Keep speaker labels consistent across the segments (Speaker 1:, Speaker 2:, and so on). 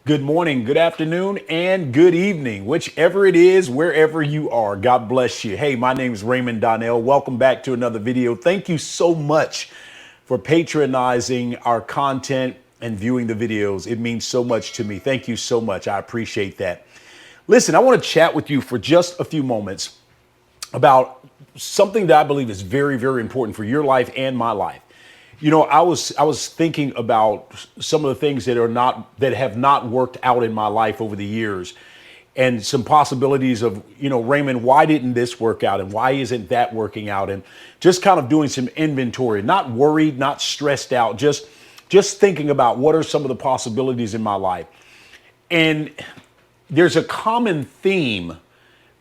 Speaker 1: Good morning, good afternoon, and good evening, whichever it is, wherever you are. God bless you. Hey, my name is Raymond Donnell. Welcome back to another video. Thank you so much for patronizing our content and viewing the videos. It means so much to me. Thank you so much. I appreciate that. Listen, I want to chat with you for just a few moments about something that I believe is very, very important for your life and my life. You know, I was thinking about some of the things that have not worked out in my life over the years, and some possibilities of, Raymond, why didn't this work out, and why isn't that working out, and just kind of doing some inventory. Not worried, not stressed out, just thinking about what are some of the possibilities in my life. And there's a common theme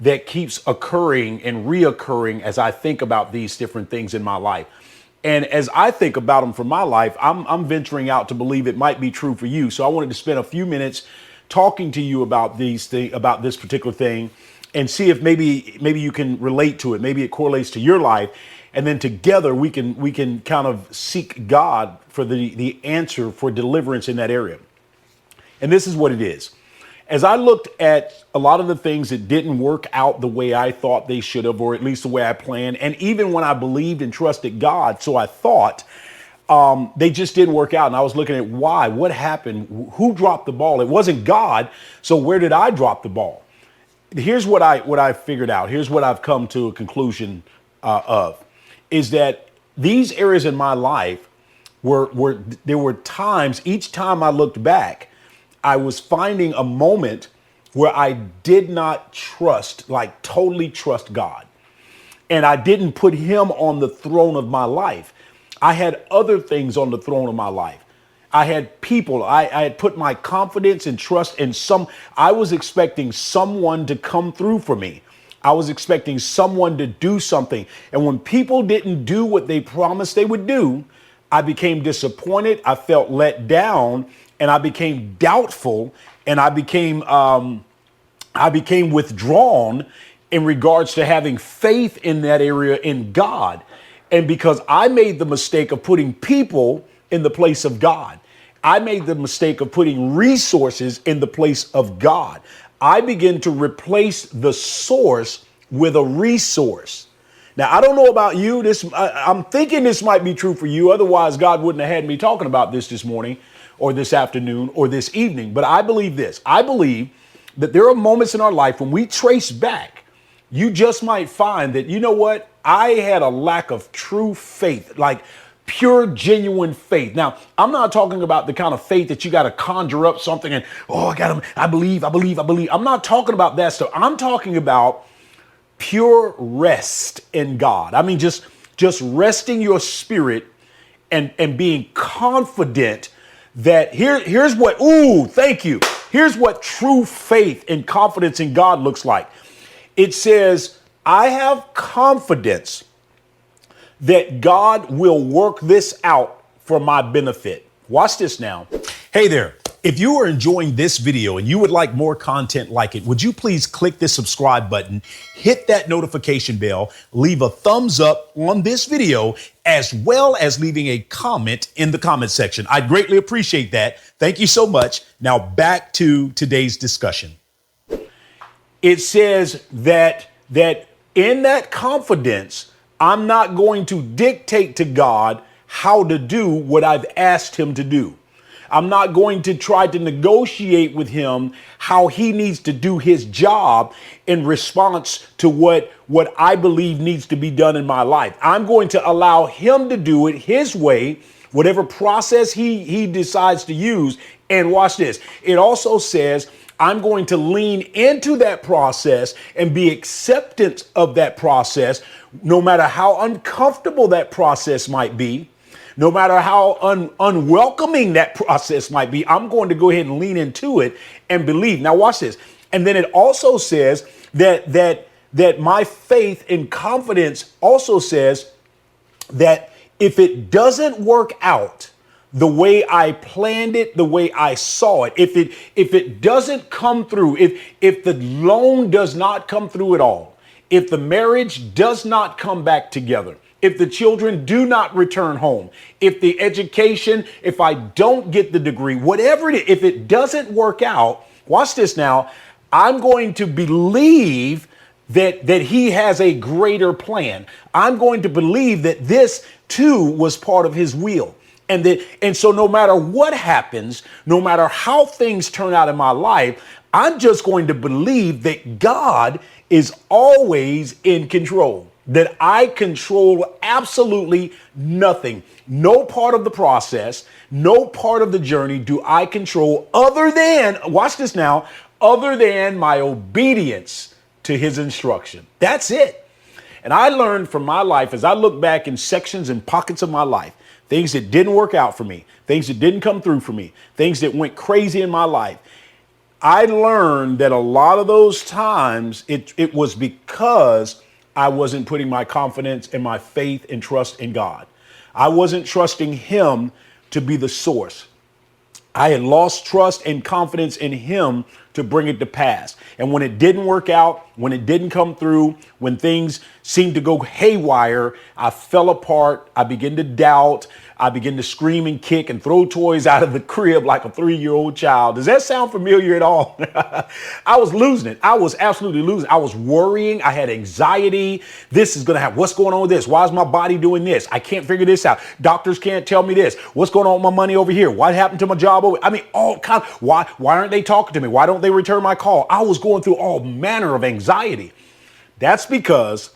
Speaker 1: that keeps occurring and reoccurring as I think about these different things in my life. And as I think about them for my life, I'm venturing out to believe it might be true for you. So I wanted to spend a few minutes talking to you about about this particular thing, and see if maybe you can relate to it. Maybe it correlates to your life, and then together we can kind of seek God for the answer for deliverance in that area. And this is what it is. As I looked at a lot of the things that didn't work out the way I thought they should have, or at least the way I planned, and even when I believed and trusted God, so I thought, they just didn't work out. And I was looking at why, what happened, who dropped the ball. It wasn't God, so where did I drop the ball? Here's what I figured out. Here's what I've come to a conclusion of, is that these areas in my life there were times, each time I looked back, I was finding a moment where I did not trust, like totally trust God. And I didn't put him on the throne of my life. I had other things on the throne of my life. I had people. I had put my confidence and trust in I was expecting someone to come through for me. I was expecting someone to do something. And when people didn't do what they promised they would do, I became disappointed. I felt let down, and I became doubtful, and I became withdrawn in regards to having faith in that area in God. And because I made the mistake of putting people in the place of God, I made the mistake of putting resources in the place of God. I began to replace the source with a resource. Now, I don't know about you. I'm thinking this might be true for you. Otherwise, God wouldn't have had me talking about this morning or this afternoon or this evening. But I believe this. I believe that there are moments in our life when we trace back, you just might find that, you know what? I had a lack of true faith, like pure, genuine faith. Now, I'm not talking about the kind of faith that you got to conjure up something and, I believe. I'm not talking about that stuff. I'm talking about pure rest in God. I mean, just resting your spirit and being confident that here's what, thank you. Here's what true faith and confidence in God looks like. It says, I have confidence that God will work this out for my benefit. Watch this now. Hey there. If you are enjoying this video and you would like more content like it, would you please click the subscribe button, hit that notification bell, leave a thumbs up on this video, as well as leaving a comment in the comment section. I'd greatly appreciate that. Thank you so much. Now back to today's discussion. It says that in that confidence, I'm not going to dictate to God how to do what I've asked him to do. I'm not going to try to negotiate with him how he needs to do his job in response to what I believe needs to be done in my life. I'm going to allow him to do it his way, whatever process he decides to use. And watch this. It also says, I'm going to lean into that process and be acceptant of that process, no matter how uncomfortable that process might be. No matter how unwelcoming that process might be, I'm going to go ahead and lean into it and believe. Now watch this. And then it also says that my faith and confidence also says that if it doesn't work out the way I planned it, the way I saw it, if it doesn't come through, if the loan does not come through at all, if the marriage does not come back together, if the children do not return home, if the education, if I don't get the degree, whatever it is, if it doesn't work out, watch this now, I'm going to believe that he has a greater plan. I'm going to believe that this too was part of his will. And so no matter what happens, no matter how things turn out in my life, I'm just going to believe that God is always in control, that I control absolutely nothing. No part of the process, no part of the journey do I control other than, watch this now, other than my obedience to his instruction. That's it. And I learned from my life, as I look back in sections and pockets of my life, things that didn't work out for me, things that didn't come through for me, things that went crazy in my life. I learned that a lot of those times it was because I wasn't putting my confidence and my faith and trust in God. I wasn't trusting him to be the source. I had lost trust and confidence in him to bring it to pass. And when it didn't work out, when it didn't come through, when things seemed to go haywire, I fell apart. I began to doubt. I began to scream and kick and throw toys out of the crib like a 3-year-old child. Does that sound familiar at all? I was losing it. I was absolutely losing. I was worrying. I had anxiety. This is going to happen. What's going on with this? Why is my body doing this? I can't figure this out. Doctors can't tell me this. What's going on with my money over here? What happened to my job over? I mean, all kinds. Why aren't they talking to me? Why don't they return my call? I was going through all manner of anxiety. That's because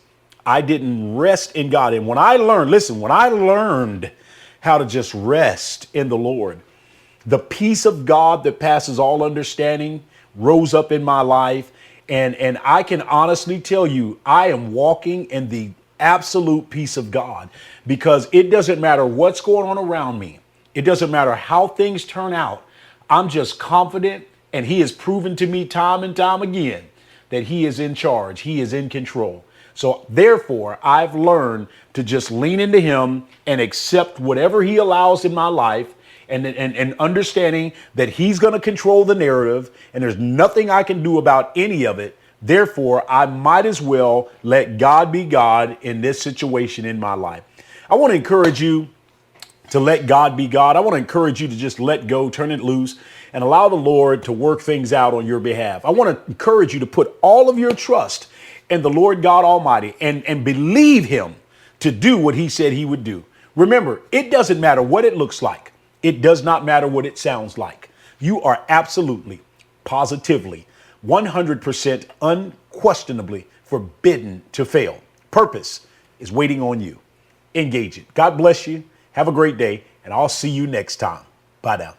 Speaker 1: I didn't rest in God. And when I learned, listen, when I learned how to just rest in the Lord, the peace of God that passes all understanding rose up in my life. And I can honestly tell you, I am walking in the absolute peace of God, because it doesn't matter what's going on around me. It doesn't matter how things turn out. I'm just confident, and he has proven to me time and time again that he is in charge. He is in control. So therefore, I've learned to just lean into him and accept whatever he allows in my life, and understanding that he's going to control the narrative and there's nothing I can do about any of it. Therefore, I might as well let God be God in this situation in my life. I want to encourage you to let God be God. I want to encourage you to just let go, turn it loose, and allow the Lord to work things out on your behalf. I want to encourage you to put all of your trust in the Lord God Almighty and believe him to do what he said he would do. Remember, it doesn't matter what it looks like. It does not matter what it sounds like. You are absolutely, positively, 100% unquestionably forbidden to fail. Purpose is waiting on you. Engage it. God bless you. Have a great day, and I'll see you next time. Bye now.